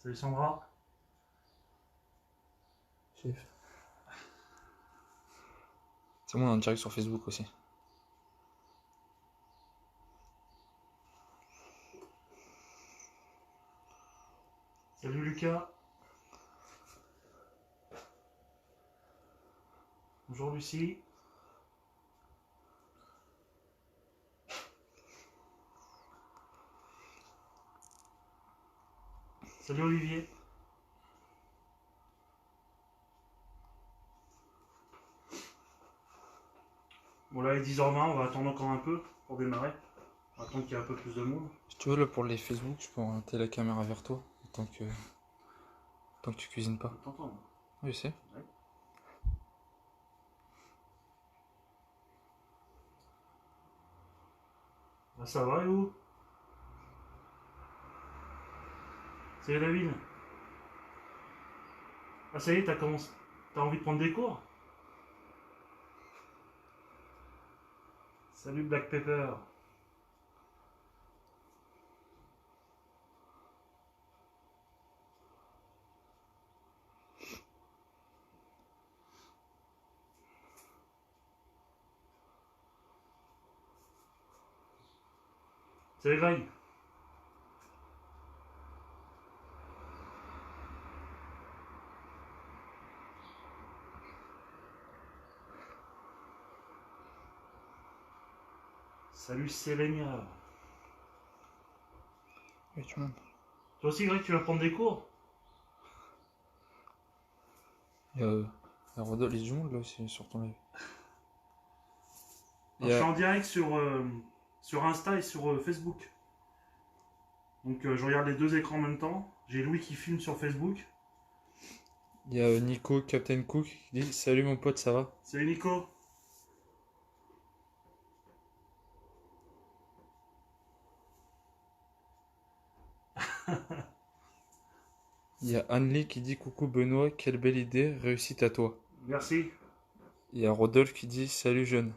Salut Sandra. Chef. C'est bon, on est en direct sur Facebook aussi. Salut Lucas. Bonjour Lucie. Salut Olivier. Bon là il est 10h20, on va attendre encore un peu pour démarrer. On va attendre qu'il y ait un peu plus de monde. Si tu veux, là pour les Facebook, je peux orienter la caméra vers toi tant que tu cuisines pas. T'entends? Oui, je sais. Ouais. Bah, ça va et vous? Salut David. Ah ça y est, t'as commencé. T'as envie de prendre des cours? Salut Black Pepper. Salut Greg. Salut Sélénia. Oui, tu montes. Toi aussi Greg, tu vas prendre des cours? Il y a Rodolphe, il y a du monde là aussi sur ton live. Alors, je suis en direct sur Insta et sur Facebook. Donc je regarde les deux écrans en même temps. J'ai Louis qui filme sur Facebook. Il y a Nico, Captain Cook, qui dit salut mon pote, ça va? Salut Nico. Il y a Anne-Lee qui dit coucou Benoît, quelle belle idée, réussite à toi. Merci. Il y a Rodolphe qui dit salut jeune.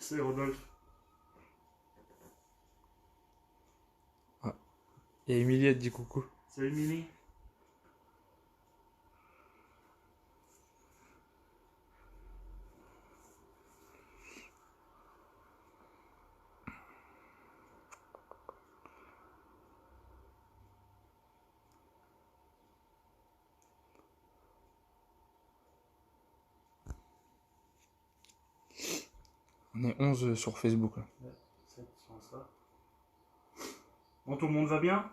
C'est Rodolphe. Ah. Et Emilie elle dit coucou. Salut Mimi. On est 11 sur Facebook là. Ouais, c'est sur Insta. Bon, tout le monde va bien?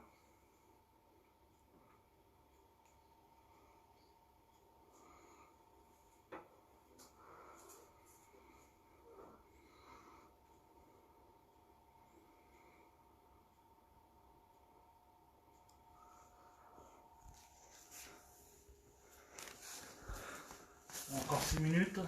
Encore 6 minutes.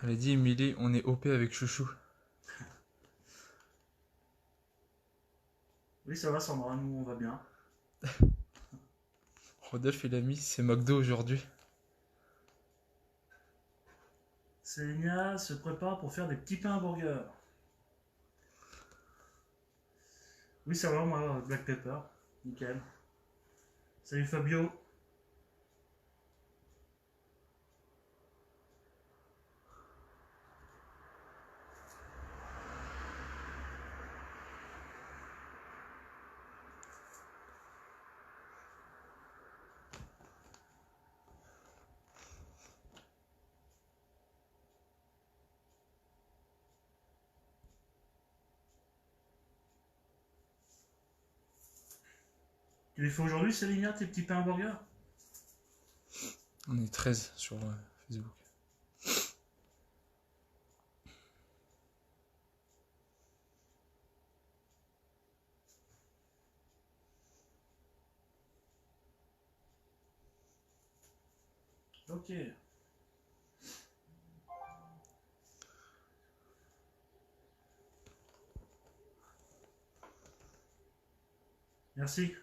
Elle a dit Emilie, on est OP avec Chouchou. Oui, ça va Sandra, nous on va bien. Rodolphe il a mis c'est McDo aujourd'hui. Sélénia se prépare pour faire des petits pains à burger. Oui, ça va, moi, Black Pepper. Nickel. Salut Fabio. Tu les fais aujourd'hui, Sélénia, tes petits pains à burger? On est 13 sur Facebook. Ok. Merci.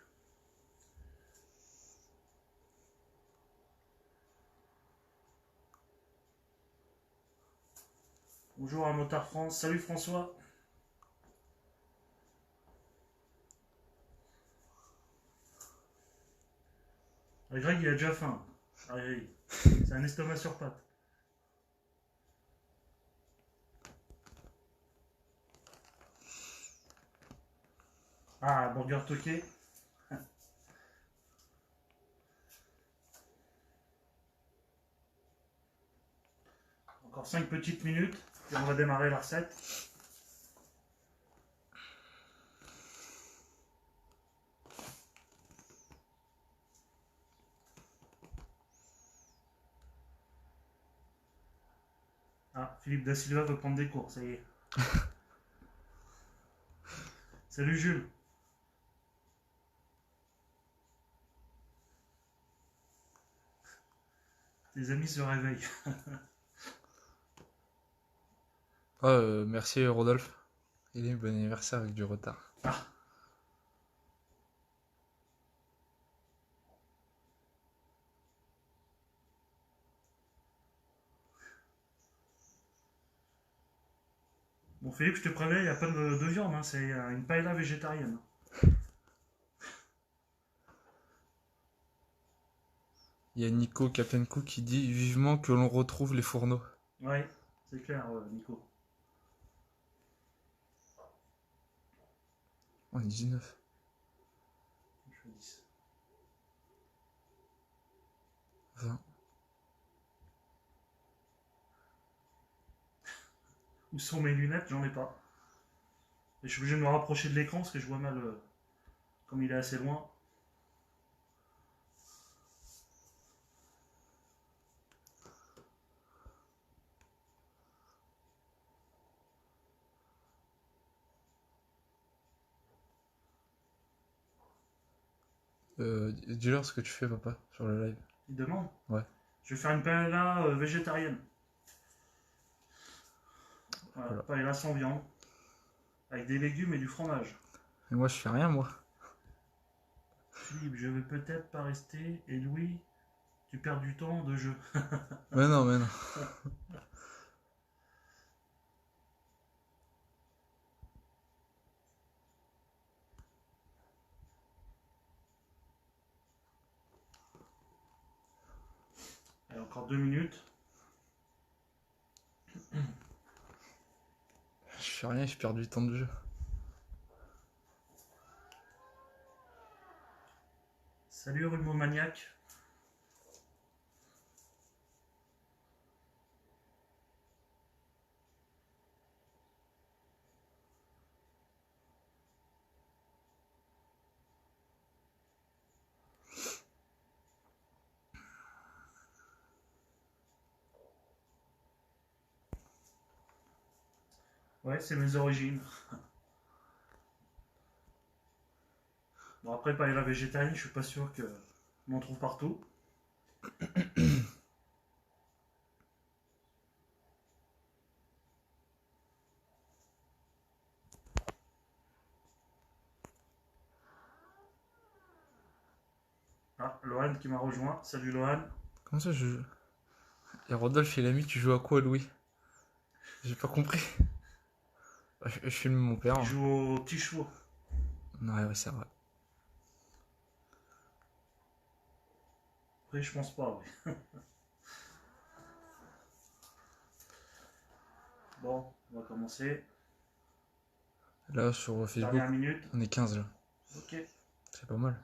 Bonjour à Motard France. Salut François. Greg, il a déjà faim. Allez, c'est un estomac sur pattes. Ah, burger toqué. Encore 5 petites minutes et on va démarrer la recette. Ah, Philippe Da Silva veut prendre des cours, ça y est. Salut Jules. Tes amis se réveillent. Merci Rodolphe. Il est bon anniversaire avec du retard. Ah. Bon Philippe, je te préviens, il n'y a pas de viande, hein, c'est une paella végétarienne. Il y a Nico Captain Cook qui dit vivement que l'on retrouve les fourneaux. Ouais, c'est clair, Nico. On est 19. Je fais 10. 20. Où sont mes lunettes? J'en ai pas. Et je suis obligé de me rapprocher de l'écran parce que je vois mal, comme il est assez loin. Dis-leur ce que tu fais, papa, sur le live. Il demande. Ouais. Je vais faire une paella végétarienne. Voilà. Paella sans viande. Avec des légumes et du fromage. Et moi, je fais rien, moi. Philippe, je vais peut-être pas rester. Et Louis, tu perds du temps de jeu. Mais non, mais non. Allez, encore 2 minutes. Je fais rien, je perds du temps de jeu. Salut Rumo Maniac. Ouais, c'est mes origines. Bon, après, paella végétarienne, je suis pas sûr que on en trouve partout. Ah, Lohan qui m'a rejoint. Salut Lohan. Comment ça, je joue? Et Rodolphe, il a mis, tu joues à quoi, Louis? J'ai pas compris. Je filme mon père. Il joue aux petits chevaux. Ouais, c'est vrai. Après, je pense pas, oui. Bon, on va commencer. Là, sur Facebook, Dernière minute. on est 15 là. Ok. C'est pas mal.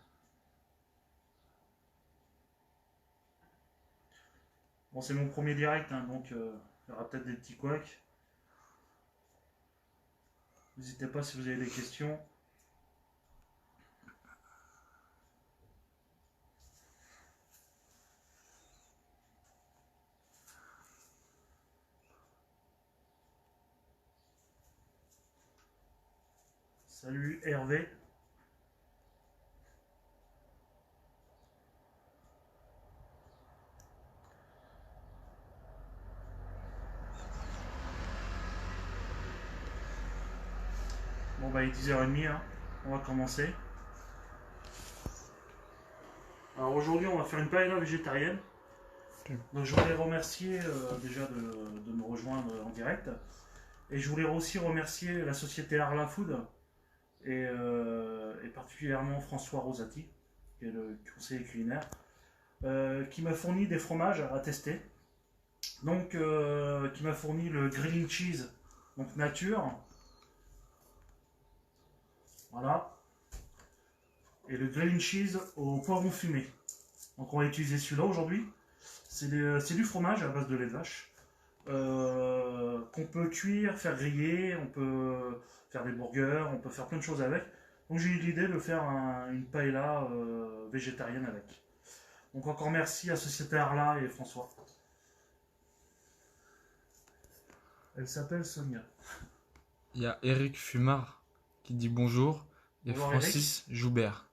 Bon, c'est mon premier direct, hein, donc il y aura peut-être des petits couacs. N'hésitez pas si vous avez des questions. Salut Hervé. Bon bah il est 10h30, hein. On va commencer. Alors aujourd'hui on va faire une paella végétarienne. Donc je voudrais remercier déjà de me rejoindre en direct. Et je voulais aussi remercier la société Arla Food et particulièrement François Rosati, qui est le conseiller culinaire, qui m'a fourni des fromages à tester. Donc, qui m'a fourni le grilling cheese, donc nature. Voilà. Et le grilling cheese au poivron fumé. Donc, on va utiliser celui-là aujourd'hui. C'est du fromage à base de lait de vache. Qu'on peut cuire, faire griller, on peut faire des burgers, on peut faire plein de choses avec. Donc j'ai eu l'idée de faire une paella végétarienne avec. Donc encore merci à Société Arla et François. Elle s'appelle Sonia. Il y a Eric Fumard qui dit bonjour et Bonjour, Francis Joubert.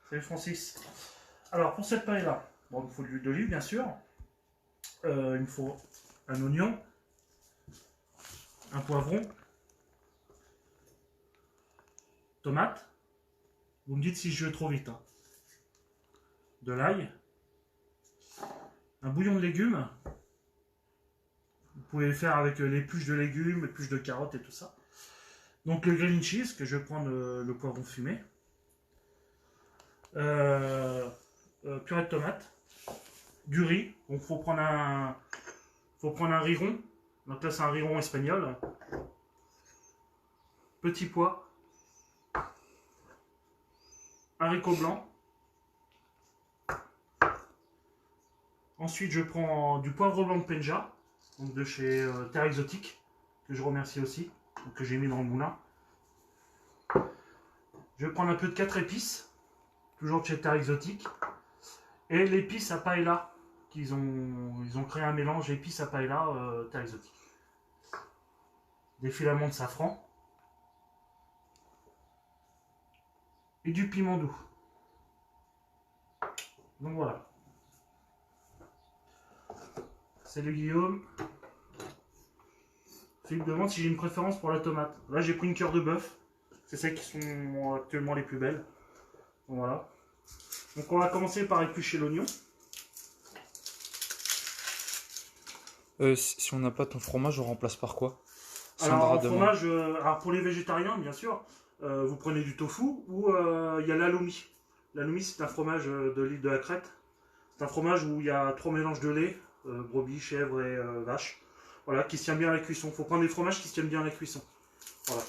Salut Francis. Alors pour cette paella, bon, il me faut de l'huile d'olive bien sûr. Il me faut un oignon, un poivron, tomate. Vous me dites si je vais trop vite. Hein. De l'ail, un bouillon de légumes. Vous pouvez faire avec l'épluche de légumes, l'épluche de carottes et tout ça. Donc le grilled cheese, que je vais prendre le poivron fumé. Purée de tomates. Du riz. Donc faut prendre un riz rond. Donc là c'est un riz rond espagnol. Petit pois. Haricots blancs. Ensuite je prends du poivre blanc de Penja. Donc de chez Terre Exotique, que je remercie aussi, donc que j'ai mis dans le moulin. Je vais prendre un peu de 4 épices, toujours de chez Terre Exotique, et l'épice à paella, ils ont créé un mélange épices à paella Terre Exotique. Des filaments de safran, et du piment doux. Donc voilà. Salut Guillaume. Philippe demande si j'ai une préférence pour la tomate. Là j'ai pris une cœur de bœuf. C'est celles qui sont actuellement les plus belles. Voilà. Donc on va commencer par éplucher l'oignon. Si on n'a pas ton fromage, on remplace par quoi? Alors en fromage, alors pour les végétariens bien sûr, vous prenez du tofu ou il y a l'halloumi. L'halloumi c'est un fromage de l'île de la Crète. C'est un fromage où il y a 3 mélanges de lait. Brebis, chèvre et vache. Voilà, qui se tient bien à la cuisson. Il faut prendre des fromages qui se tiennent bien à la cuisson. Voilà.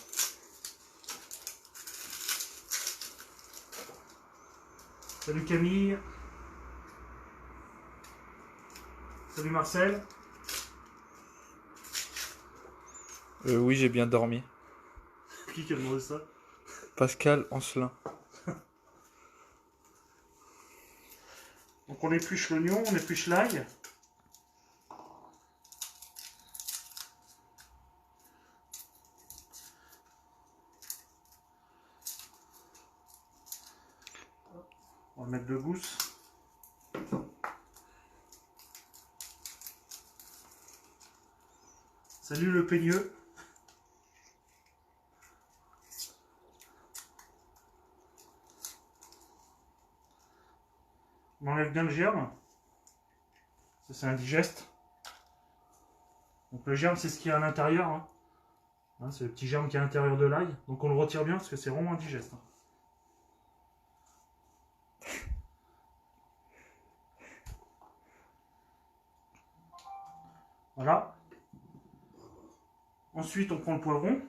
Salut Camille. Salut Marcel. Oui, j'ai bien dormi. Qui a demandé ça? Pascal Ancelin. Donc on épluche l'oignon, on épluche l'ail. On va mettre 2 gousses. Salut le peigneux. On enlève bien le germe. Ça c'est indigeste. Donc le germe c'est ce qu'il y a à l'intérieur. Hein, c'est le petit germe qui est à l'intérieur de l'ail. Donc on le retire bien parce que c'est vraiment indigeste. Voilà. Ensuite, on prend le poivron.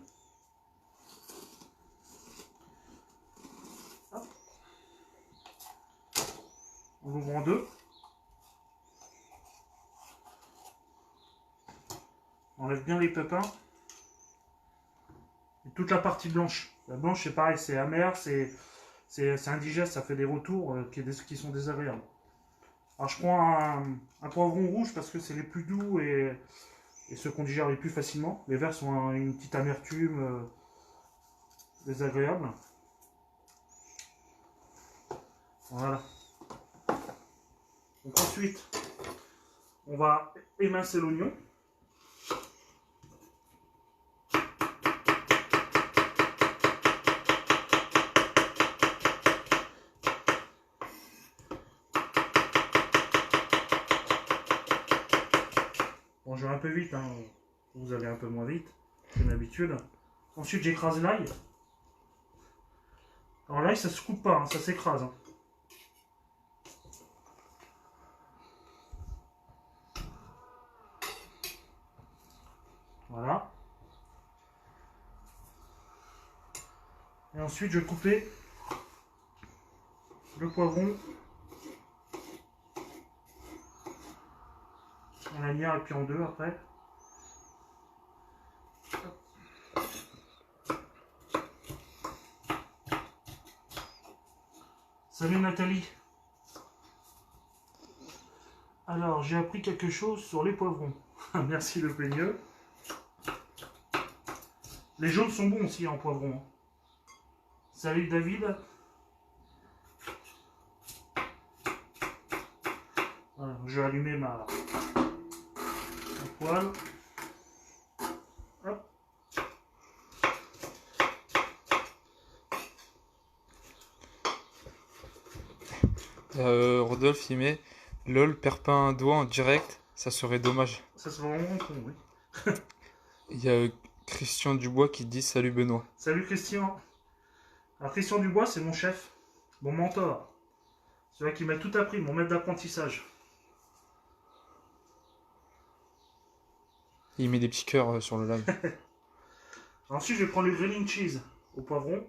Hop. On l'ouvre en deux. On enlève bien les pépins. Et toute la partie blanche. La blanche, c'est pareil, c'est amer, c'est indigeste, ça fait des retours qui sont désagréables. Alors, je prends un poivron rouge parce que c'est les plus doux et ceux qu'on digère les plus facilement. Les verts sont une petite amertume désagréable. Voilà. Donc ensuite, on va émincer l'oignon. Bon, je vais un peu vite, hein. Vous allez un peu moins vite. C'est une habitude. Ensuite, j'écrase l'ail. Alors l'ail, ça se coupe pas, hein, ça s'écrase. Hein. Voilà. Et ensuite, je vais couper le poivron en lanière et puis en deux après. Salut Nathalie. Alors, j'ai appris quelque chose sur les poivrons. Merci le peigneux. Les jaunes sont bons aussi en poivrons. Salut David. Voilà, je vais allumer ma poêle. Hop. Rodolphe, il met lol, perds pas un doigt en direct, ça serait dommage. Ça serait vraiment con, oui. Il y a Christian Dubois qui dit salut Benoît. Salut Christian. Alors Christian Dubois, c'est mon chef, mon mentor. Celui qui m'a tout appris, mon maître d'apprentissage. Il met des petits cœurs sur le live. Ensuite, je vais prendre le grilled cheese au poivron.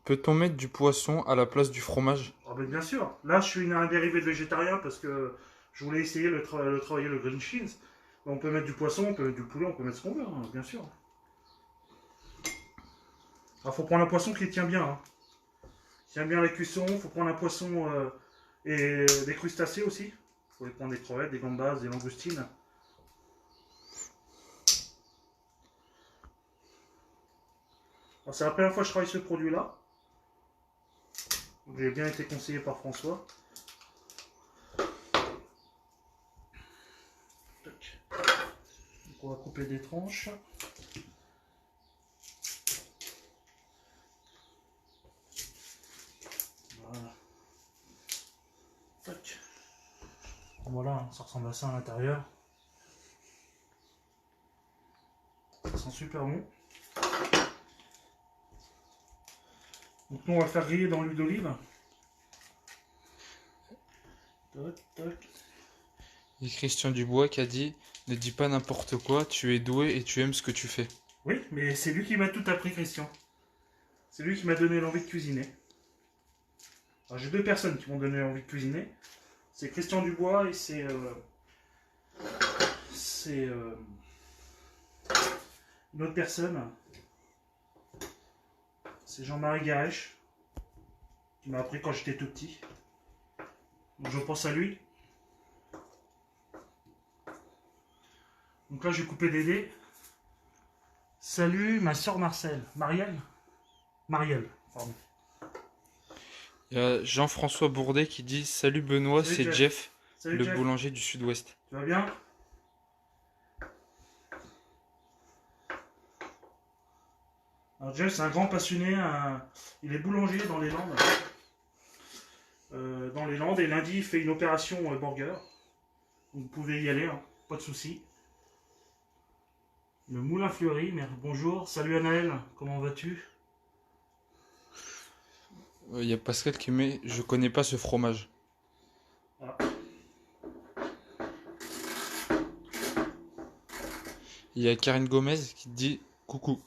Peut-on mettre du poisson à la place du fromage? Ah ben bien sûr. Là, je suis un dérivé de végétarien parce que je voulais essayer le travailler le grilled cheese. On peut mettre du poisson, on peut mettre du poulet, on peut mettre ce qu'on veut, hein, bien sûr. Alors, faut prendre un poisson qui tient bien. Hein. Qui tient bien la cuisson. Faut prendre un poisson et des crustacés aussi. Faut les prendre des crevettes, des gambas, des langoustines. Alors, c'est la première fois que je travaille ce produit-là. J'ai bien été conseillé par François. Donc, on va couper des tranches. Voilà. Tac. Voilà, ça ressemble à ça à l'intérieur. Ça sent super bon. Donc nous on va le faire griller dans l'huile d'olive. Tac, tac. Il y a Christian Dubois qui a dit ne dis pas n'importe quoi, tu es doué et tu aimes ce que tu fais. Oui, mais c'est lui qui m'a tout appris, Christian. C'est lui qui m'a donné l'envie de cuisiner. Alors j'ai deux personnes qui m'ont donné l'envie de cuisiner. C'est Christian Dubois et c'est une autre personne. C'est Jean-Marie Garèche qui m'a appris quand j'étais tout petit. Donc je pense à lui. Donc là, je vais couper des dés. Salut, ma soeur Marcel. Marielle. Pardon. Il y a Jean-François Bourdet qui dit salut Benoît, Salut, c'est Jeff, Salut, le Jeff. boulanger du Sud-Ouest. Tu vas bien? Alors Jeff, c'est un grand passionné. Il est boulanger dans les Landes. Et lundi, il fait une opération burger. Donc, vous pouvez y aller, hein, pas de souci. Le Moulin Fleuri, mais bonjour. Salut Anaël, comment vas-tu? Il y a Pascal qui met je connais pas ce fromage. Ah. Il y a Karine Gomez qui dit coucou.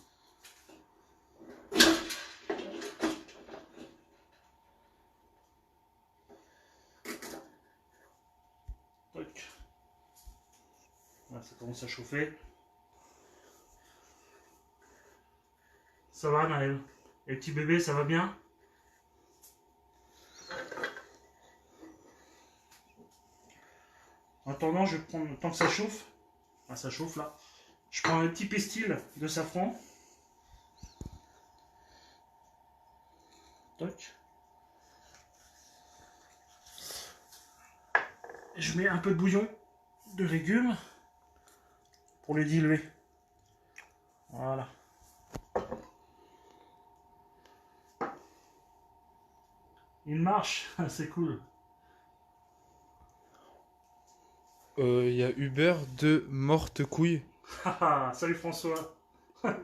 Tac. Voilà, ça commence à chauffer. Ça va Anaël? Et le petit bébé, ça va bien? En attendant, je vais prendre le temps que ça chauffe. Ah, ça chauffe là. Je prends un petit pestil de safran. Toc. Je mets un peu de bouillon de légumes pour les diluer. Voilà. Il marche, c'est cool. Il y a Uber de morte couille. Salut François.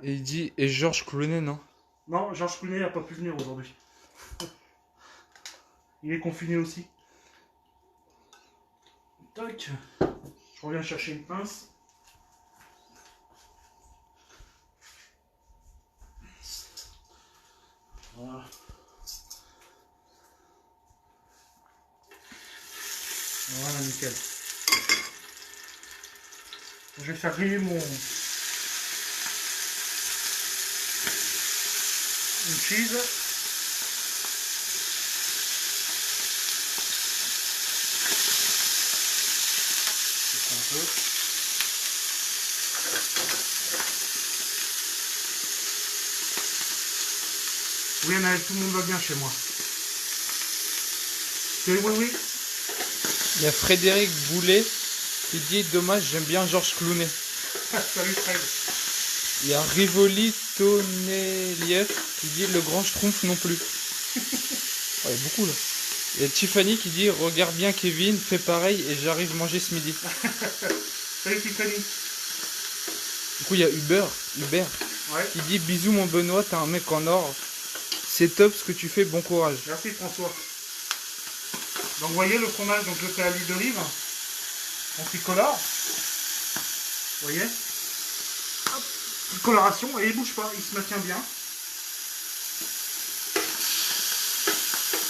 Et il dit, et Georges Clooney, non? Non, Georges Clooney n'a pas pu venir aujourd'hui. Il est confiné aussi. Tac. Je reviens chercher une pince. Voilà. Voilà, nickel. Je vais faire griller mon cheese. Un peu. Oui, tout le monde va bien chez moi. Oui, oui, oui. Il y a Frédéric Boulet qui dit, dommage, j'aime bien Georges Clooney. Salut Fred. Il y a Rivoli Toneliev qui dit, le grand schtroumpf non plus. Il y a beaucoup là. Il y a Tiffany qui dit, regarde bien Kevin, fais pareil et j'arrive manger ce midi. Salut Tiffany. Du coup, il y a Hubert Ouais. qui dit, bisous mon Benoît, t'es un mec en or. C'est top ce que tu fais, bon courage. Merci François. Donc vous voyez le fromage, donc je fais à l'huile d'olive, on tricolore. Vous voyez? Hop, petite coloration et il bouge pas, il se maintient bien.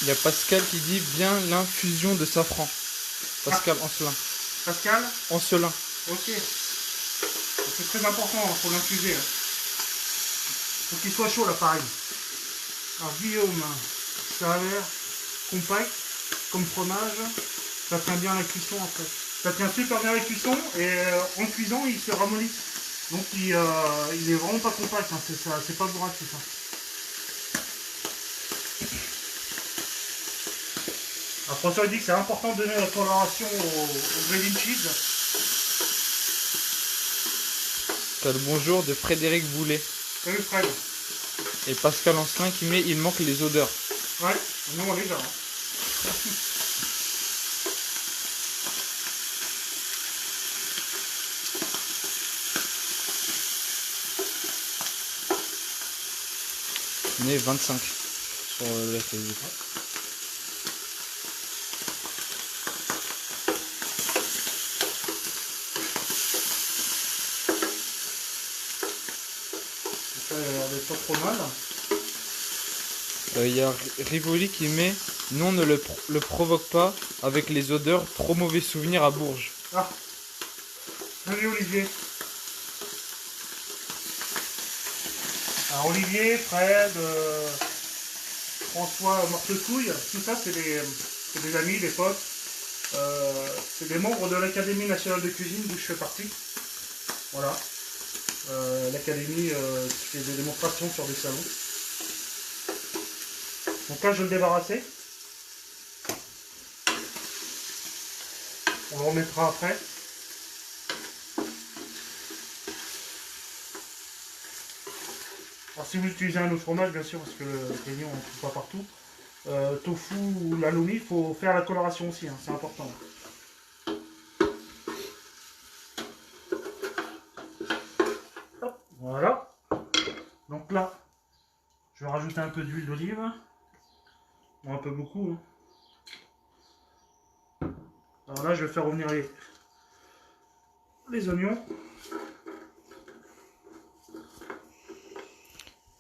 Il y a Pascal qui dit, bien l'infusion de safran. Pascal Ancelin. Pascal? Ancelin. Ok. C'est très important pour l'infuser. Faut qu'il soit chaud l'appareil. Alors Guillaume, ça a l'air compact comme fromage. Ça tient bien la cuisson après. Ça tient super bien la cuisson et en cuisant il se ramollit. Donc il est vraiment pas compact, hein. C'est pas bourratif. Hein. Alors François dit que c'est important de donner la coloration au grilled cheese. T'as le bonjour de Frédéric Boulet. Salut Fred. Et Pascal Ancelin qui met, il manque les odeurs. Ouais, nous on les a. Hein. On est 25 sur la télé. Ça a l'air d'être pas trop mal. Il y a Rivoli qui met, non ne le provoque pas avec les odeurs, trop mauvais souvenirs à Bourges. Ah, salut Olivier. Alors Olivier, Fred, François Mortecouille, tout ça c'est des amis, des potes. C'est des membres de l'Académie nationale de cuisine d'où je fais partie. Voilà. L'Académie qui fait des démonstrations sur des salons. Donc là je vais le débarrasser. On le remettra après. Alors si vous utilisez un autre fromage, bien sûr, parce que le grillon on ne trouve pas partout. Tofu ou l'halloumi, il faut faire la coloration aussi, hein, c'est important. Hop, voilà. Donc là, je vais rajouter un peu d'huile d'olive. Bon, un peu beaucoup. Hein. Alors là, je vais faire revenir les oignons.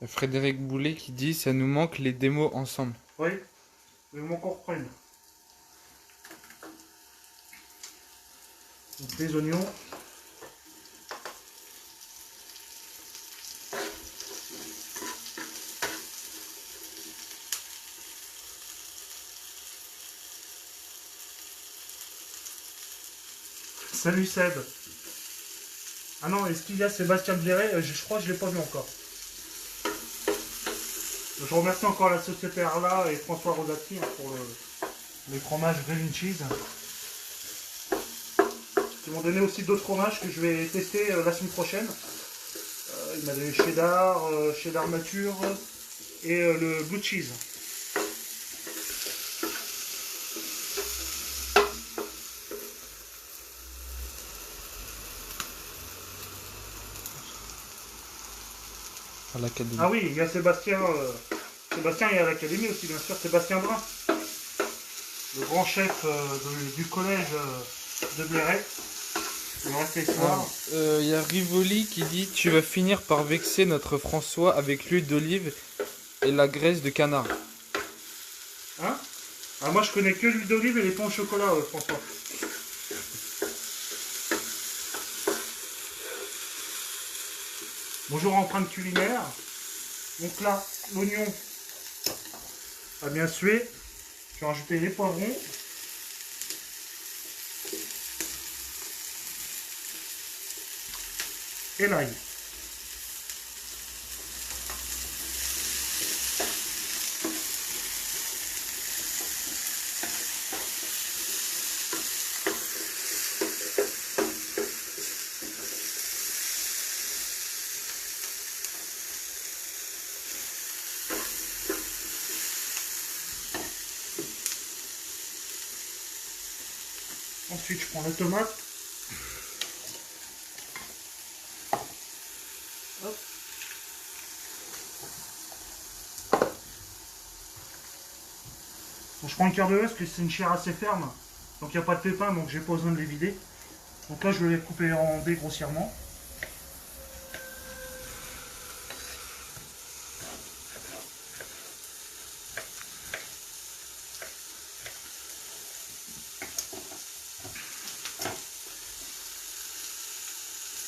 Frédéric Boulet qui dit, ça nous manque les démos ensemble. Oui, je vais encore reprendre. Donc les oignons. Salut Seb. Ah non, est-ce qu'il y a Sébastien Bléré? Je crois que je ne l'ai pas vu encore. Je remercie encore la société Arla et François Rosati hein, pour les fromages grilled cheese. Ils m'ont donné aussi d'autres fromages que je vais tester la semaine prochaine. Il m'a donné cheddar, cheddar nature et le blue cheese. à l'académie. Ah oui, il y a Sébastien. Sébastien est à l'académie aussi, bien sûr. Sébastien Brun, le grand chef du collège de Bléré. Il reste les soirs. Il y a Rivoli qui dit tu vas finir par vexer notre François avec l'huile d'olive et la graisse de canard. Hein? Ah, moi je connais que l'huile d'olive et les pains au chocolat, François. Bonjour empreinte culinaire. Donc là, l'oignon a bien sué. Je vais rajouter les poivrons. Et l'ail. Ensuite, je prends la tomate. Hop. Bon, je prends une cœur de l'os parce que c'est une chair assez ferme. Donc il n'y a pas de pépins, donc j'ai pas besoin de les vider. Donc là, je vais les couper en dés grossièrement.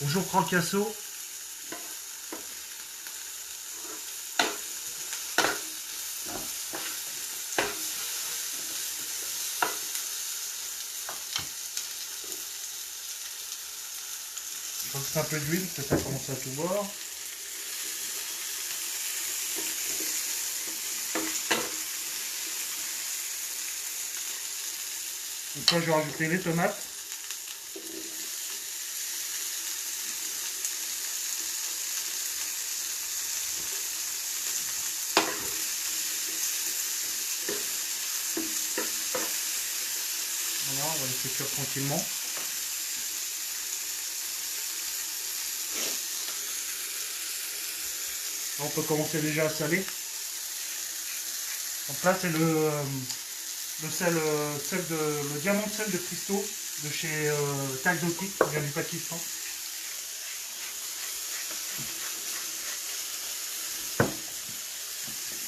Bonjour Francasso. Je rajoute un peu d'huile parce que ça commence à tout boire. Donc là, je vais rajouter les tomates. Voilà, on va laisser cuire tranquillement. Là, on peut commencer déjà à saler. Donc là, c'est le diamant de sel de Christo de chez Taxotic, qui vient du Pakistan.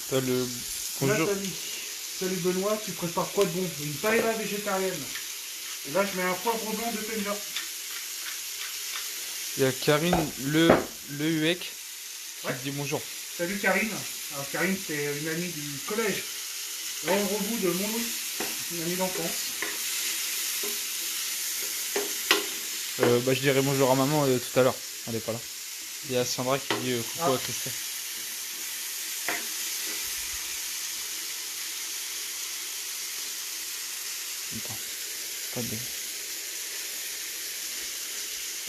T'as le... Bonjour. Salut Benoît, tu prépares quoi de bon? Une paella végétarienne. Et là, je mets un poivre blanc de Penja. Il y a Karine Le Huec qui Ouais. dit bonjour. Salut Karine. Alors Karine, c'est une amie du collège. Là, on rebout de Montlouis, une amie d'enfance. Je dirai bonjour à maman tout à l'heure. Elle n'est pas là. Il y a Sandra qui dit coucou à Christelle. Attends, pas de...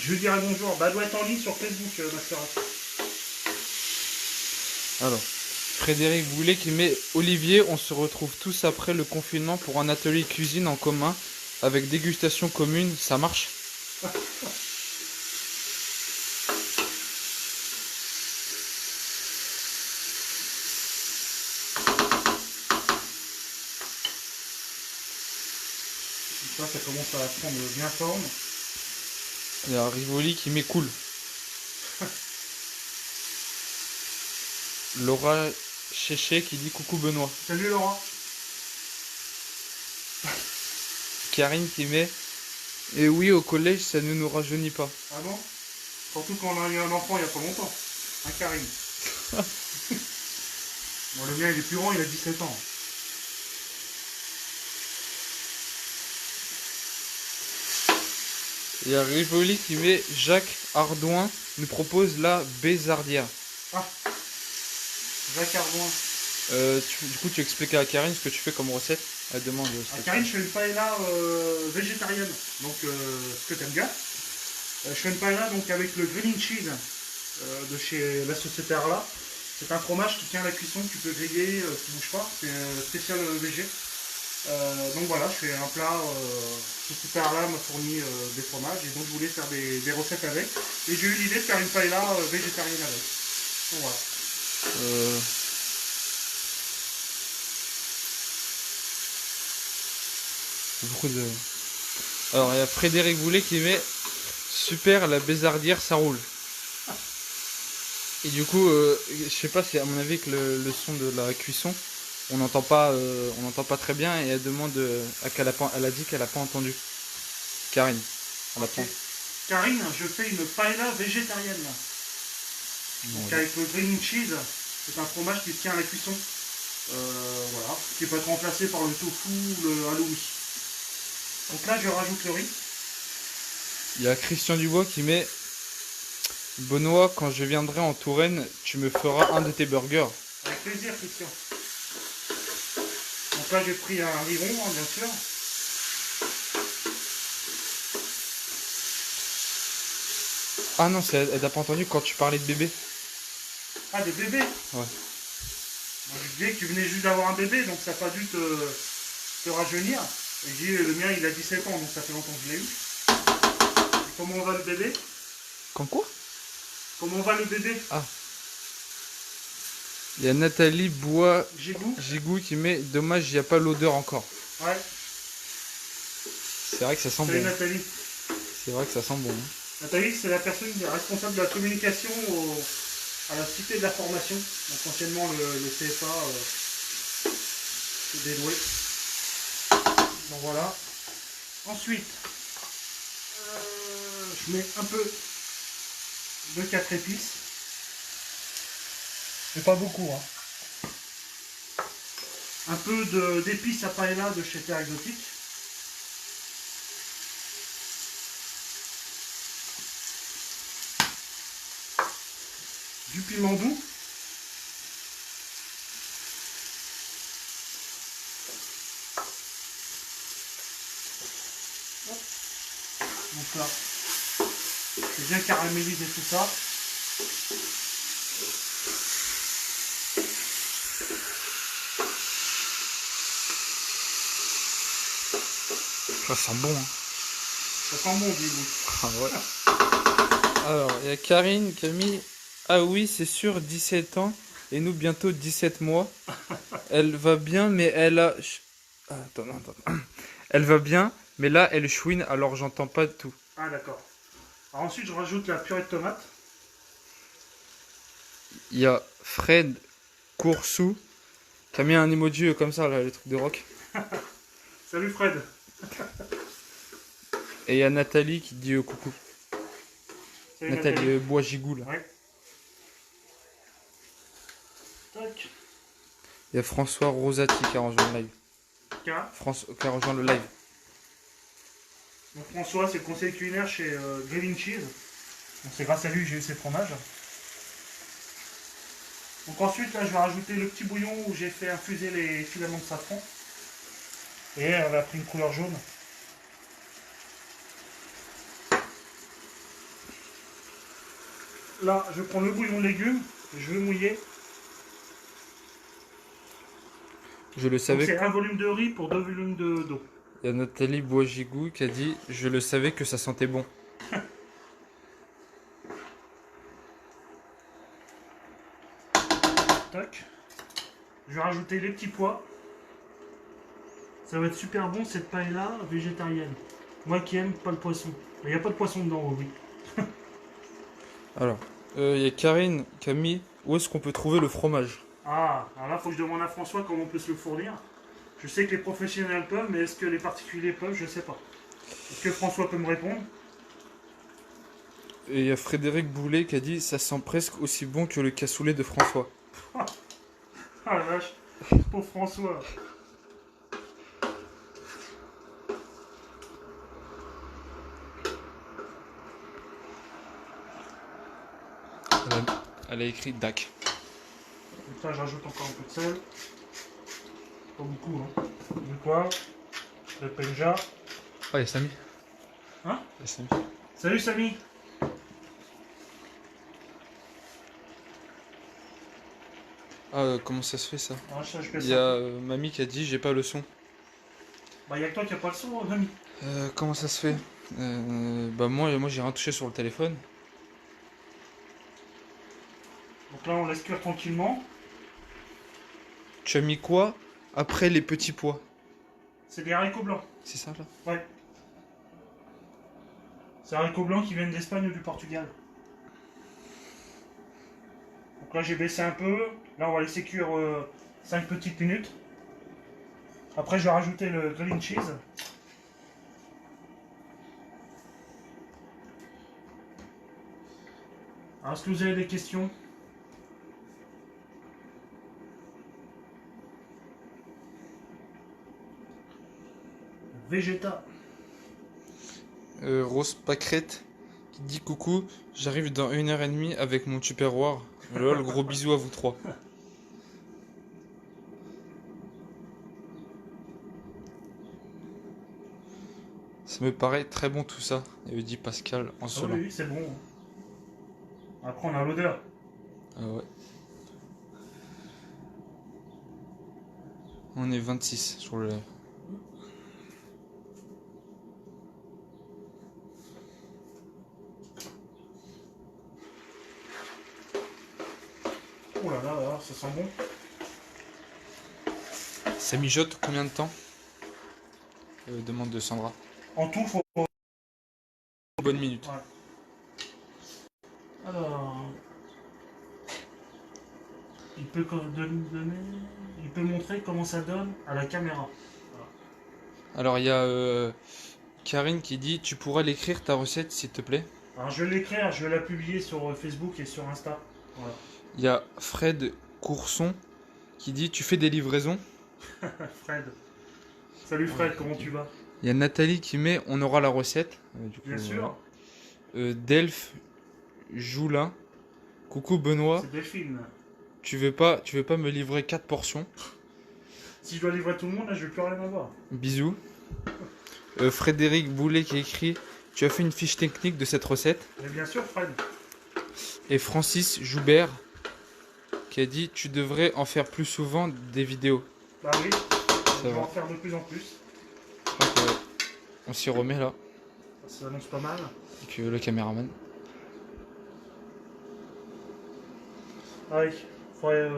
Je lui dirai bonjour. Bah, elle doit être en ligne sur Facebook, ma soeur. Alors, Frédéric Boulet qui met Olivier, on se retrouve tous après le confinement pour un atelier cuisine en commun avec dégustation commune, ça marche? Ça commence à prendre bien forme. Il y a Rivoli qui met cool. Laura Chéché qui dit coucou Benoît. Salut Laura. Karine qui met et oui, au collège ça ne nous rajeunit pas. Ah bon? Surtout quand on a eu un enfant il n'y a pas longtemps. Hein, Karine? Bon, le mien il est plus grand, il a 17 ans. Il y a Rivoli qui met Jacques Ardouin nous propose la Bézardia. Ah, Jacques Ardouin. Du coup, tu expliques à Karine ce que tu fais comme recette. Elle demande. Karine, je fais une paella végétarienne, donc ce que tu aimes bien. Je fais une paella donc, avec le green cheese de chez la société Arla. C'est un fromage qui tient à la cuisson, que tu peux griller, qui ne bouge pas. C'est spécial végé. Donc voilà, je fais un plat. Société Arla m'a fourni des fromages et donc je voulais faire des recettes avec. Et j'ai eu l'idée de faire une paella végétarienne avec. Donc voilà. Euh, beaucoup de... Alors, il y a Frédéric Boulet qui met super, la bézardière, ça roule. Et du coup, je sais pas si à mon avis que le son de la cuisson, on n'entend pas très bien et elle demande elle a dit qu'elle a pas entendu. Karine. Elle a Ok. pas. Karine, je fais une paella végétarienne. Là. Donc avec le green cheese, c'est un fromage qui tient à la cuisson. Voilà, qui peut être remplacé par le tofu ou le halloumi. Donc là, je rajoute le riz. Il y a Christian Dubois qui met Benoît, quand je viendrai en Touraine, tu me feras un de tes burgers. Avec plaisir, Christian. Donc là, j'ai pris un riz rond, hein, bien sûr. Ah non, elle n'a pas entendu quand tu parlais de bébé. Ah, des bébés. Ouais. Moi, je disais que tu venais juste d'avoir un bébé, donc ça n'a pas dû te rajeunir. Et j'ai dit, le mien, il a 17 ans, donc ça fait longtemps que je l'ai eu. Et comment va le bébé? Comme quoi? Comment va le bébé? Ah. Il y a Nathalie Gigou. Gigou qui met dommage, il n'y a pas l'odeur encore. Ouais. C'est vrai que ça sent Salut bon. Nathalie. C'est vrai que ça sent bon. Nathalie, c'est la personne responsable de la communication à la Cité de la Formation. Donc anciennement le CFA des Doués. Donc voilà. Ensuite, je mets un peu de 4 épices. Mais pas beaucoup. Hein. Un peu d'épices à paella de chez Terre Exotique. Du piment doux. Donc là, je vais bien caraméliser tout ça. Ça sent bon. Hein. Ça sent bon, dis-vous. Ah ouais. Alors, il y a Karine qui a mis ah oui, c'est sûr, 17 ans et nous bientôt 17 mois. Elle va bien, mais elle a. Ah, attends. Elle va bien, mais là, elle chouine, alors j'entends pas tout. Ah d'accord. Alors ensuite, je rajoute la purée de tomate. Il y a Fred Coursou qui a mis un emoji comme ça, là, les trucs de rock. Salut Fred. Et il y a Nathalie qui dit coucou. Salut Nathalie Bois-Gigou, là. Ouais. Tac. Il y a François Rosati qui a rejoint le live. K. Qui a rejoint le live. Donc François, c'est le conseiller culinaire chez Green Cheese. Donc c'est grâce à lui que j'ai eu ces fromages. Donc ensuite, là, je vais rajouter le petit bouillon où j'ai fait infuser les filaments de safran. Et elle a pris une couleur jaune. Là, je prends le bouillon de légumes, je vais mouiller. Je le Donc savais. c'est un volume de riz pour 2 volumes d'eau. Il y a Nathalie Bois-Gigou qui a dit je le savais que ça sentait bon. Tac. Je vais rajouter les petits pois. Ça va être super bon cette paella végétarienne. Moi qui aime pas le poisson. Il n'y a pas de poisson dedans, oui. Alors, il y a Karine qui a mis où est-ce qu'on peut trouver le fromage. Ah, alors là, il faut que je demande à François comment on peut se le fournir. Je sais que les professionnels peuvent, mais est-ce que les particuliers peuvent? Je sais pas. Est-ce que François peut me répondre? Et il y a Frédéric Boulet qui a dit ça sent presque aussi bon que le cassoulet de François. Ah la vache, pauvre François. Elle a écrit DAC. Donc là, je rajoute encore un peu de sel. Pas beaucoup, hein. Du poivre, le penja. Ah, il y a Samy. Hein? Il y a Samy. Salut Samy. Ah, comment ça se fait ça? Ah, je fais Il ça. y a Mamie qui a dit j'ai pas le son. Bah, il y a que toi qui a pas le son, Mamie. Comment ça se fait? Bah moi j'ai rien touché sur le téléphone. Donc Donc là, on laisse cuire tranquillement. Tu as mis quoi après les petits pois? C'est des haricots blancs. C'est ça là? Ouais. C'est haricots blancs qui viennent d'Espagne ou du Portugal. Donc là, j'ai baissé un peu. Là, on va laisser cuire 5 petites minutes. Après, je vais rajouter le green cheese. Alors, est-ce que vous avez des questions? Vegeta. Rose Pâquerette qui dit coucou, j'arrive dans 1h30 avec mon Tupperware. Lol, gros bisous à vous trois. Ça me paraît très bon tout ça, et dit Pascal en Ah cela. oui, c'est bon. Après, on a l'odeur. Ah ouais. On est 26 sur le live. Oh là là, là, ça sent bon. Ça mijote combien de temps? Demande de Sandra. En tout, faut. Bonne minute. Ouais. Alors. Il peut montrer comment ça donne à la caméra. Alors il y a Karine qui dit tu pourras l'écrire ta recette s'il te plaît. Alors je vais l'écrire, je vais la publier sur Facebook et sur Insta. Voilà. Il y a Fred Courson qui dit tu fais des livraisons. Fred. Salut Fred, comment tu vas? Il y a Nathalie qui met on aura la recette. Du coup, Bien sûr. Delph Joulin. Coucou Benoît. C'est Delphine. Tu veux pas me livrer 4 portions? Si je dois livrer tout le monde, là je vais plus rien avoir. Bisous. Frédéric Boulet qui écrit tu as fait une fiche technique de cette recette? Mais bien sûr Fred. Et Francis Joubert qui a dit tu devrais en faire plus souvent des vidéos. Bah oui, je vais va. en faire de plus en plus. Okay. On s'y remet là. Ça s'annonce pas mal. Avec le caméraman. Ah oui, faudrait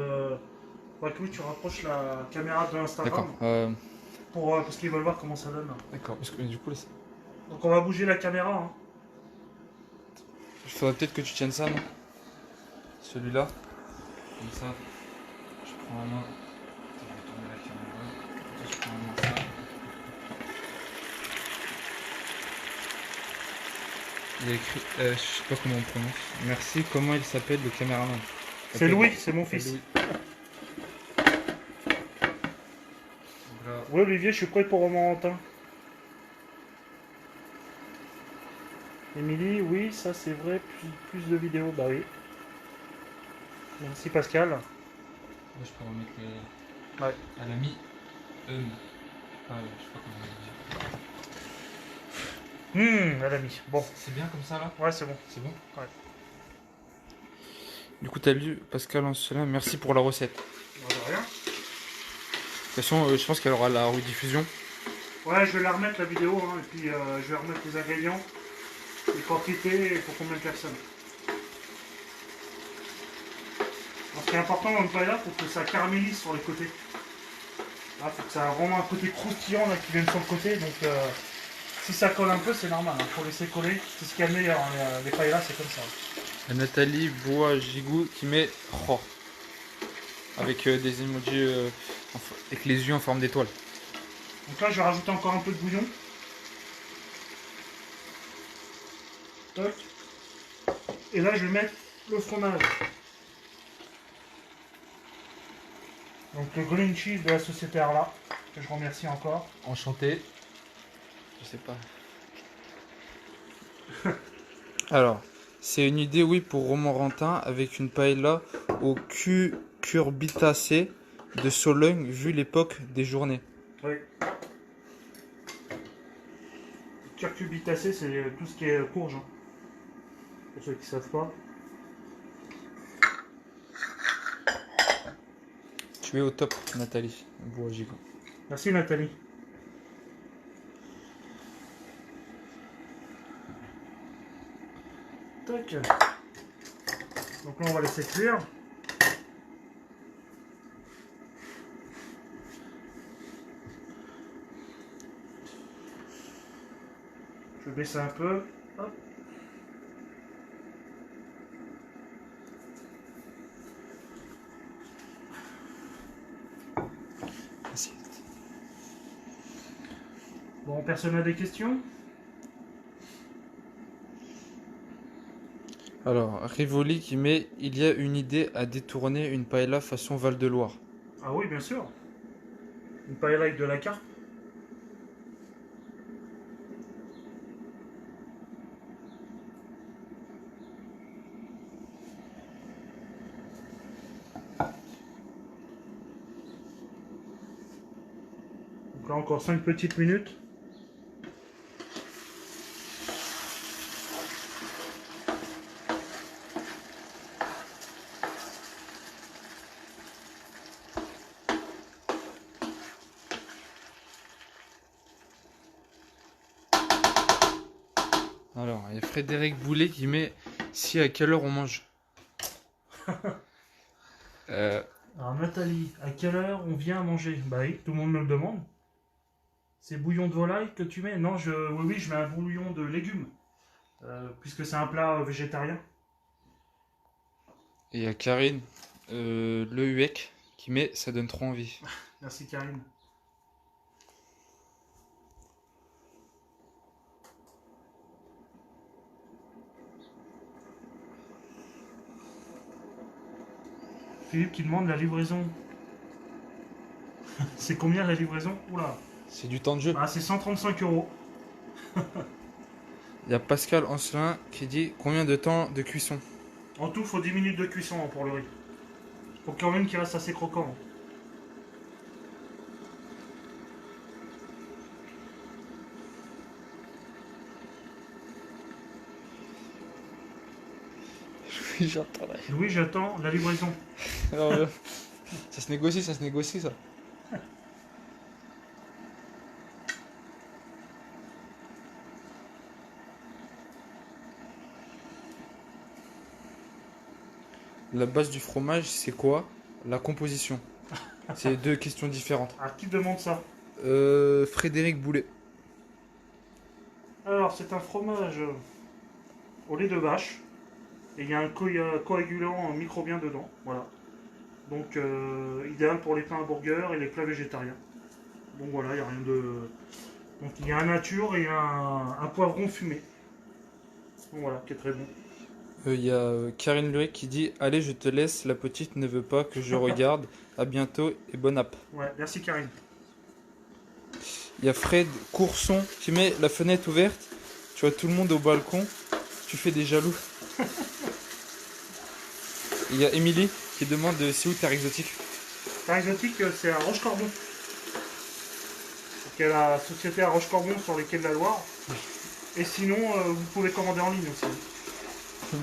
que oui, tu rapproches la caméra de Instagram. D'accord. Parce qu'ils veulent voir comment ça donne. D'accord. Parce que du coup, là, Donc on va bouger la caméra. Hein. il faudrait peut-être que tu tiennes ça, non? Celui-là. Comme ça. Je prends la main. Je vais tourner la caméra. Je prends la main ça. Il a écrit, je sais pas comment on prononce. Merci, comment il s'appelle le caméraman? C'est Louis, c'est mon fils. Louis. Voilà. Oui Olivier, je suis prêt pour Romorantin. Émilie, oui, ça c'est vrai, plus de vidéos, bah oui. Merci Pascal. Là, je peux remettre les... Ouais. Elle a mis je sais pas comment on dit. Elle a mis. Bon. C'est bien comme ça là? Ouais, c'est bon. C'est bon? Ouais. Du coup, t'as lu Pascal Ancelin, merci pour la recette. De rien. De toute façon, je pense qu'elle aura la rediffusion. Ouais, je vais la remettre la vidéo, hein, et puis je vais remettre les ingrédients, les quantités et pour combien de personnes. Alors, ce qui est important dans le paella, il faut que ça caramélise sur les côtés. Il faut que ça ait vraiment un côté croustillant là, qui vienne sur le côté, donc si ça colle un peu, c'est normal, il faut laisser coller. C'est ce qu'il y a de meilleur, hein, les paellas, c'est comme ça. Nathalie Bois-Gigou qui met oh, avec des emojis avec les yeux en forme d'étoile. Donc là, je vais rajouter encore un peu de bouillon. Toc. Et là, je vais mettre le fromage. Donc le green cheese de la société Arla, que je remercie encore. Enchanté. Je sais pas. Alors, c'est une idée, oui, pour Romorantin avec une paella au cucurbitacé de Sologne, vu l'époque des journées. Oui. Curcubitacé, c'est tout ce qui est courge. Hein. Pour ceux qui ne savent pas. Tu es au top, Nathalie Bois-Gigou. Merci Nathalie. Tac. Donc là on va laisser cuire. Je vais baisser un peu. Hop. Bon, personne n'a des questions? Alors, Rivoli qui met il y a une idée à détourner une paella façon Val-de-Loire. Ah oui, bien sûr. Une paella avec de la carpe. Donc là, encore 5 petites minutes. Alors, il y a Frédéric Boulet qui met si à quelle heure on mange. Alors Nathalie, à quelle heure on vient à manger? Bah oui, tout le monde me le demande. C'est bouillon de volaille que tu mets? Non, oui, je mets un bouillon de légumes. Puisque c'est un plat végétarien. Et il y a Karine Le Huec qui met ça donne trop envie. Merci Karine. Philippe qui demande la livraison. C'est combien la livraison? Oula. C'est du temps de jeu. Ah, c'est 135 €. Il y a Pascal Ancelin qui dit combien de temps de cuisson. En tout, il faut 10 minutes de cuisson pour le riz. Faut quand même qu'il reste assez croquant. J'entends là. Oui, j'attends la livraison. Alors, ça se négocie, ça. La base du fromage, c'est quoi? La composition. C'est deux questions différentes. Ah, qui demande ça? Frédéric Boulet. Alors, c'est un fromage au lait de vache. Et il y a un coagulant microbien dedans. Voilà. Donc, idéal pour les pains à burger et les plats végétariens. Donc voilà, il n'y a rien de... Donc il y a un nature et un poivron fumé. Donc voilà, qui est très bon. Il y a Karine Lehuec qui dit allez, je te laisse, la petite ne veut pas que je regarde. À bientôt et bonne app. Ouais, merci Karine. Il y a Fred Courson qui met la fenêtre ouverte. Tu vois tout le monde au balcon. Tu fais des jaloux. Il y a Émilie qui demande c'est où Terre Exotique. Terre exotique, c'est à Rochecorbon. Donc il y a la société à Rochecorbon sur les quais de la Loire. Et sinon, vous pouvez commander en ligne aussi.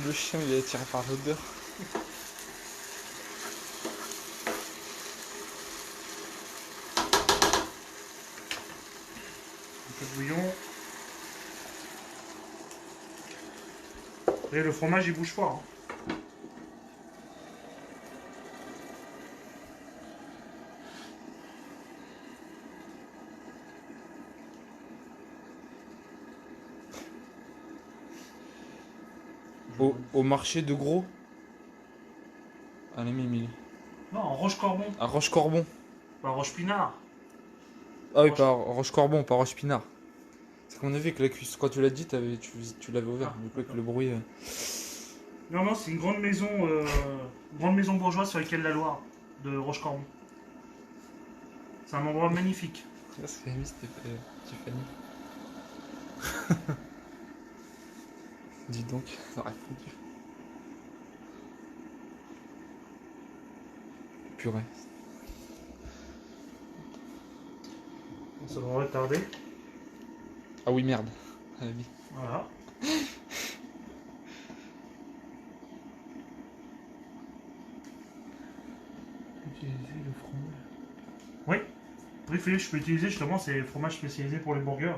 Le chien il est attiré par l'odeur. Un peu de bouillon. Et le fromage il bouge fort. Hein. Au marché de Gros. Allez, Émilie. Non, en Rochecorbon. À Rochecorbon. Pas Roche-Pinard. Ah oui, pas Rochecorbon, pas Roche-Pinard. C'est qu'on a vu que la cuisse, quand tu l'as dit, tu l'avais ouvert. Ah, du coup, avec le bruit. Non, non, c'est une grande maison bourgeoise sur les quais de la Loire, de Rochecorbon. C'est un endroit magnifique. C'est ce qu'elle a mis, c'était Tiffany. Dis donc, ça aurait répondu. Purée. Ça va retarder. Ah oui, merde. Ah oui. Voilà. Utiliser le fromage. Oui. Oui, Philippe, je peux utiliser justement ces fromages spécialisés pour les burgers.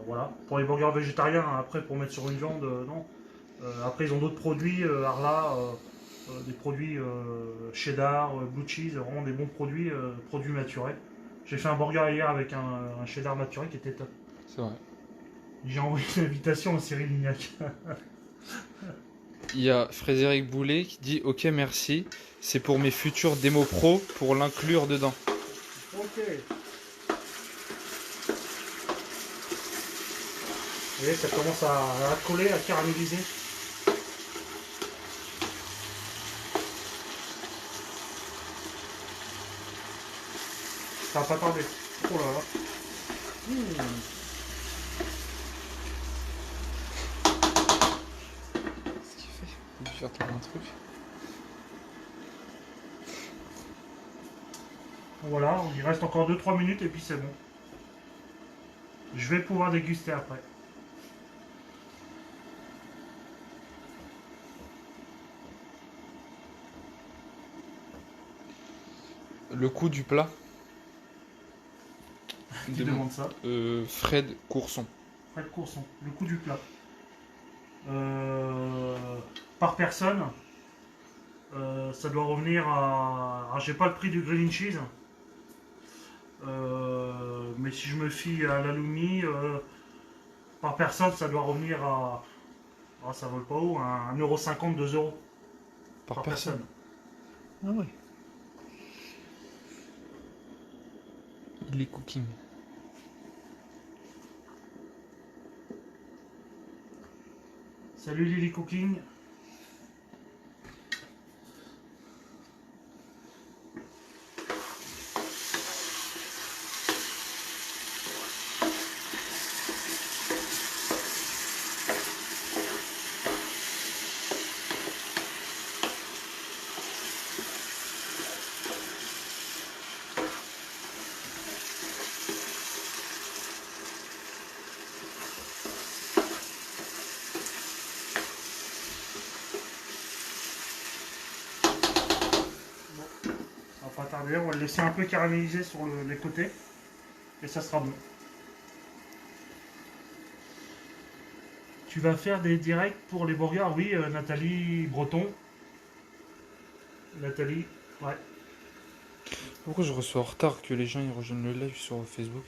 Voilà. Pour les burgers végétariens, hein. Après, pour mettre sur une viande, non. Après, ils ont d'autres produits, Arla, des produits cheddar, blue cheese, vraiment des bons produits, produits naturels. J'ai fait un burger hier avec un cheddar maturé qui était top. C'est vrai. J'ai envoyé une invitation à Cyril Lignac. Il y a Frédéric Boulet qui dit ok merci, c'est pour mes futurs démos pro pour l'inclure dedans. Ok. Vous voyez, ça commence à coller, à caraméliser. Ça va pas tarder. Oh là là. Qu'est-ce qu'il fait? Il veut faire tomber un truc. Voilà, il reste encore 2-3 minutes et puis c'est bon. Je vais pouvoir déguster après. Le coût du plat. Qui demande ça? Fred Courson. Fred Courson, le coût du plat. Par personne, ça doit revenir à... Alors, j'ai pas le prix du grilled cheese. Mais si je me fie à l'Halloumi, par personne, ça doit revenir à... Ah, ça vole pas haut, 1,50 €, 2 € Par personne. Ah ouais. Il est cooking. Salut Lily Cooking. Pas tarder, on va le laisser un peu caraméliser sur les côtés et ça sera bon. Tu vas faire des directs pour les burgers? Oui, Nathalie Breton. Nathalie, ouais. Pourquoi je reçois en retard que les gens ils rejoignent le live sur Facebook?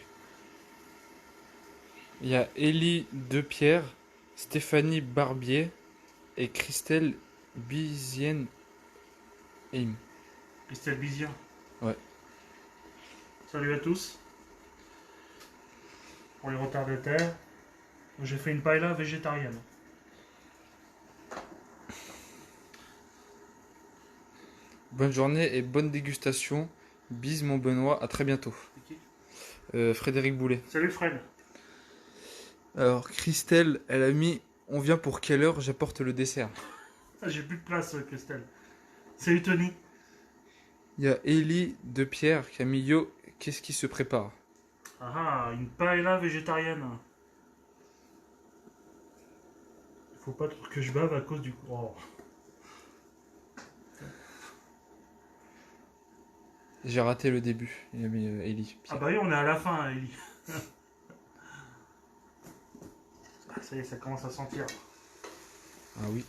Il y a Élie Depierre, Stéphanie Barbier et Christelle Bizienne Aim. Christelle Bizien. Ouais. Salut à tous. Pour les retardataires, j'ai fait une paella végétarienne. Bonne journée et bonne dégustation. Bise mon Benoît, à très bientôt. Frédéric Boulet. Salut Fred. Alors Christelle, elle a mis on vient pour quelle heure? J'apporte le dessert. Ah, j'ai plus de place, Christelle. Salut Tony. Il y a Élie Depierre qui a mis yo, qu'est-ce qui se prépare? Ah, une paella végétarienne. Il faut pas trop que je bave à cause du... Oh. J'ai raté le début, il a mis Élie. Ah bah oui, on est à la fin, Ellie. Ah, ça y est, ça commence à sentir. Ah oui.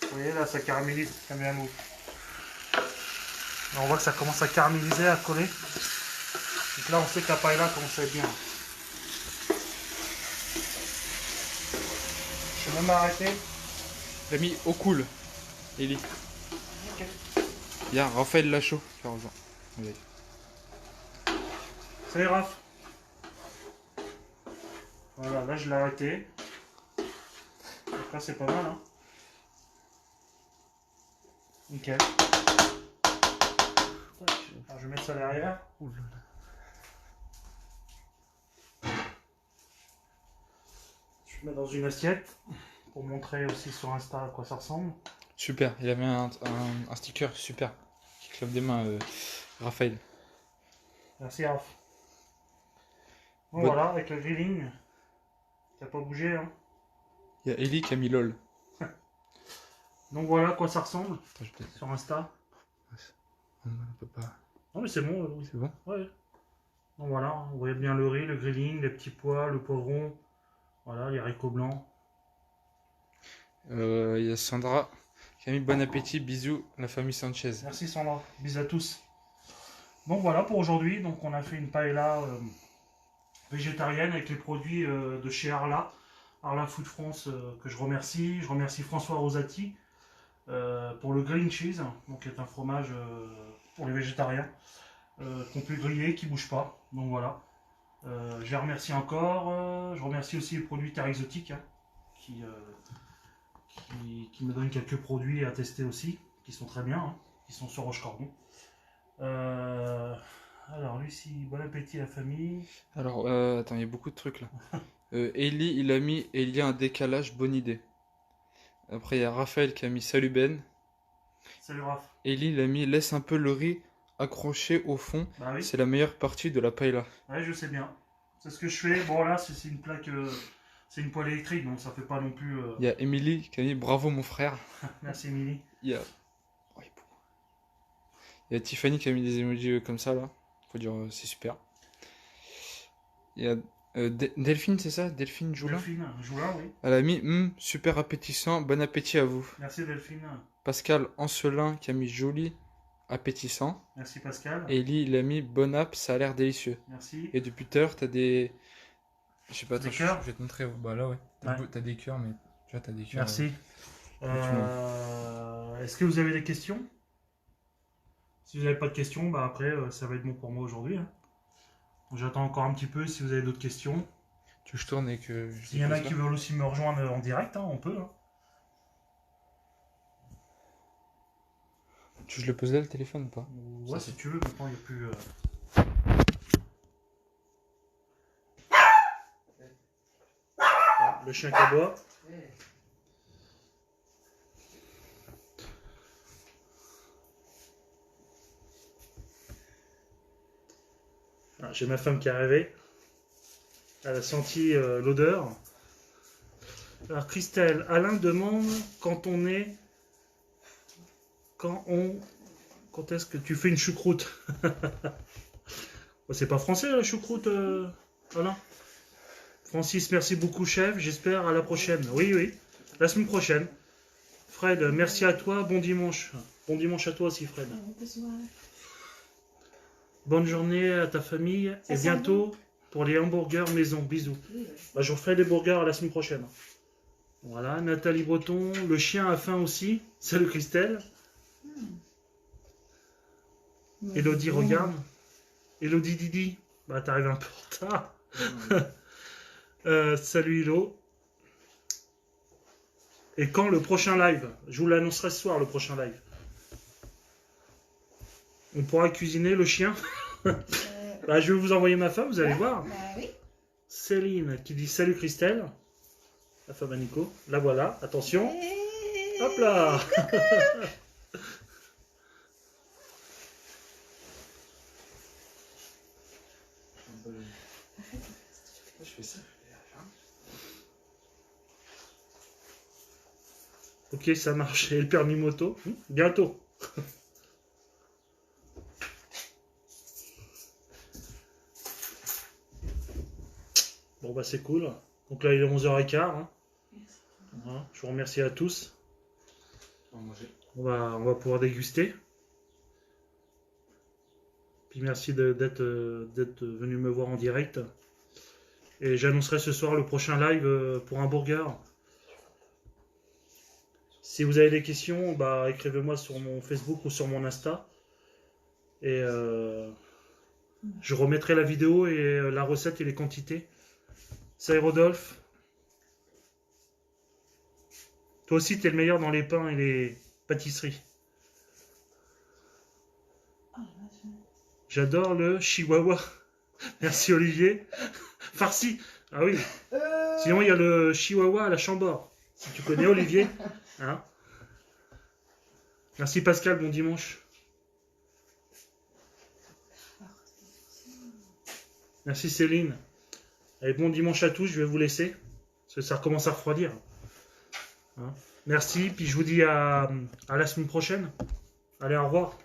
Vous voyez là, ça caramélise, ça met un mot. Là, on voit que ça commence à caraméliser, à coller. Donc là, on sait que la paella commence à être bien. Je vais même arrêter. Il a mis au cool, Élie. Ok. Il y a Raphaël Lachaud qui a rejoint. Oui. Salut Raph. Voilà, là je l'ai arrêté. Donc là c'est pas mal, hein. Nickel. Alors, je vais mettre ça derrière. Je vais mettre dans une assiette pour montrer aussi sur Insta à quoi ça ressemble. Super, il avait un sticker super qui clave des mains, Raphaël. Merci Raph. Bon, Bonne- voilà, avec le grilling, ça n'a pas bougé, hein. Il y a Élie qui a mis LOL. Donc voilà à quoi ça ressemble Attends, je peut-être- sur Insta. On peut pas. Non mais c'est bon, oui. C'est bon? Ouais. Donc voilà, vous voyez bien le riz, le grilling, les petits pois, le poivron, voilà, les haricots blancs. Il y a Sandra qui a mis bon appétit, bisous, la famille Sanchez. Merci Sandra, bisous à tous. Donc voilà pour aujourd'hui, donc on a fait une paella végétarienne avec les produits de chez Arla. Arla Food France que je remercie. Je remercie François Rosati pour le green cheese, donc qui est un fromage pour les végétariens qu'on peut griller, qui ne bouge pas. Donc voilà. Je les remercie encore. Je remercie aussi les produits Terre Exotique qui me donnent quelques produits à tester aussi, qui sont très bien, qui sont sur Roche-Cordon. Alors Lucie, bon appétit à la famille. Alors, attends, il y a beaucoup de trucs là. Eli, il y a un décalage, bonne idée. Après, il y a Raphaël qui a mis salut Ben. Salut Raph. Eli, il a mis laisse un peu le riz accroché au fond. Bah oui. C'est la meilleure partie de la paella. Ouais, je sais bien. C'est ce que je fais. Bon, là, c'est une plaque. C'est une poêle électrique, donc ça fait pas non plus. Il y a Émilie qui a dit bravo mon frère. Merci Émilie. Il y a... il y a Tiffany qui a mis des emojis comme ça là. Faut dire c'est super. Il y a Delphine, c'est ça? Delphine Joulin? Delphine Joulin, oui. Elle a mis super appétissant, bon appétit à vous. Merci Delphine. Pascal Ancelin qui a mis joli, appétissant. Merci Pascal. Et Ellie, il a mis bon app, ça a l'air délicieux. Merci. Et depuis tout à l'heure, t'as des. Je sais pas, Des attends, cœurs. je vais te montrer. Bah là, ouais. T'as des cœurs, mais tu vois, t'as des cœurs. Merci. Est-ce que vous avez des questions? Si vous n'avez pas de questions, bah après, ça va être bon pour moi aujourd'hui. J'attends encore un petit peu si vous avez d'autres questions. Tu veux que je tourne et que. S'il y en a qui veulent aussi me rejoindre en direct, on peut. Tu veux que je le pose là le téléphone ou pas? Ouais, si tu veux, maintenant il n'y a plus. Ah, le chien qui aboie. Ah, j'ai ma femme qui est arrivée. Elle a senti l'odeur. Alors Christelle, Alain demande quand est-ce que tu fais une choucroute? C'est pas français la choucroute, Alain? Francis, merci beaucoup chef, j'espère à la prochaine. Oui, oui, la semaine prochaine. Fred, merci à toi, bon dimanche. Bon dimanche à toi aussi Fred. Bonne journée à ta famille et bientôt pour les hamburgers maison. Bisous. Bah, je referai des burgers la semaine prochaine. Voilà, Nathalie Breton, le chien a faim aussi. Salut Christelle. Elodie, regarde. Elodie Didi. Bah, t'arrives un peu en retard. Salut Elo. Et quand le prochain live? Je vous l'annoncerai ce soir, le prochain live. On pourra cuisiner le chien. Bah, je vais vous envoyer ma femme, vous allez voir. Bah, oui. Céline qui dit salut Christelle. La femme à Nico. La voilà, attention. Hop là. Je fais ça. Ok, ça marche. Et le permis moto? Bientôt. Bon bah c'est cool. Donc là il est 11h15. Voilà. Je vous remercie à tous. On va pouvoir déguster. Puis merci d'être venu me voir en direct. Et j'annoncerai ce soir le prochain live pour un burger. Si vous avez des questions, bah, écrivez-moi sur mon Facebook ou sur mon Insta. Et je remettrai la vidéo et la recette et les quantités. Salut Rodolphe. Toi aussi, t'es le meilleur dans les pains et les pâtisseries. J'adore le chihuahua. Merci Olivier. Farci. Ah oui. Sinon, il y a le chihuahua à la Chambord. Si tu connais Olivier. Hein? Merci Pascal, bon dimanche. Merci Céline. Allez, bon dimanche à tous, je vais vous laisser. Parce que ça recommence à refroidir. Hein? Merci, puis je vous dis à la semaine prochaine. Allez, au revoir.